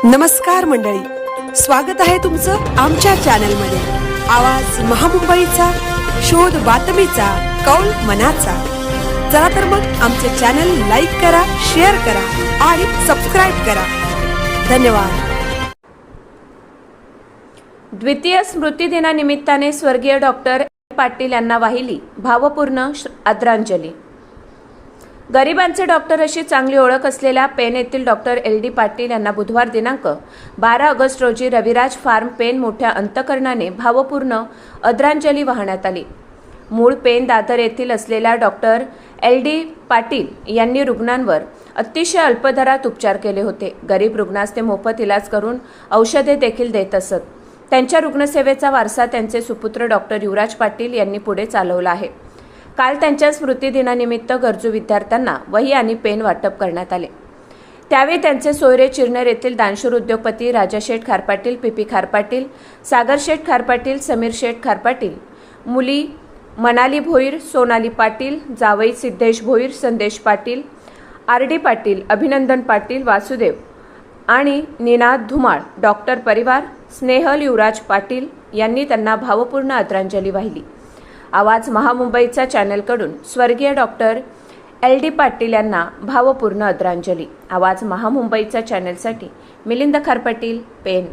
नमस्कार मंडळी, स्वागत आहे तुमचं आमच्या चॅनलमध्ये। आवाज महामुंबईचा, शोध बातमीचा, कौल मनाचा। चला तर मग आमचे चॅनल लाईक करा, शेअर करा आणि सबस्क्राइब करा। धन्यवाद। द्वितीय स्मृती दिनानिमित्ताने स्वर्गीय डॉक्टर पाटील यांना वाहिली भावपूर्ण आदरांजली। गरिबांचे डॉक्टर अशी चांगली ओळख असलेल्या पेण येथील डॉक्टर LD पाटील यांना बुधवार दिनांक 12 ऑगस्ट रोजी रविराज फार्म पेण मोठ्या अंतकरणाने भावपूर्ण आदरांजली वाहण्यात आली। मूळ पेण दादर येथील असलेल्या डॉक्टर LD पाटील यांनी रुग्णांवर अतिशय अल्प दरात उपचार केले होते। गरीब रुग्णास ते मोफत इलाज करून औषधे देखील देत असत। त्यांच्या रुग्णसेवेचा वारसा त्यांचे सुपुत्र डॉक्टर युवराज पाटील यांनी पुढे चालवला आहे। काल त्यांच्या स्मृती दिनानिमित्त गरजू विद्यार्थ्यांना वही आणि पेन वाटप करण्यात आले। त्यावेळी त्यांचे सोयरे चिरनेर येथील दानशूर उद्योगपती राजाशेठ खारपाटील, PP खारपाटील, सागरशेठ खारपाटील, समीरशेठ खारपाटील, मुली मनाली भोईर, सोनाली पाटील, जावई सिद्धेश भोईर, संदेश पाटील, RD पाटील, अभिनंदन पाटील, वासुदेव आणि निनाद धुमाळ, डॉक्टर परिवार, स्नेहल युवराज पाटील यांनी त्यांना भावपूर्ण आदरांजली वाहिली। आवाज महामुंबईचा चॅनलकडून स्वर्गीय डॉक्टर LD पाटील यांना भावपूर्ण आदरांजली। आवाज महामुंबईचा चॅनलसाठी मिलिंद खारपाटील, पेण।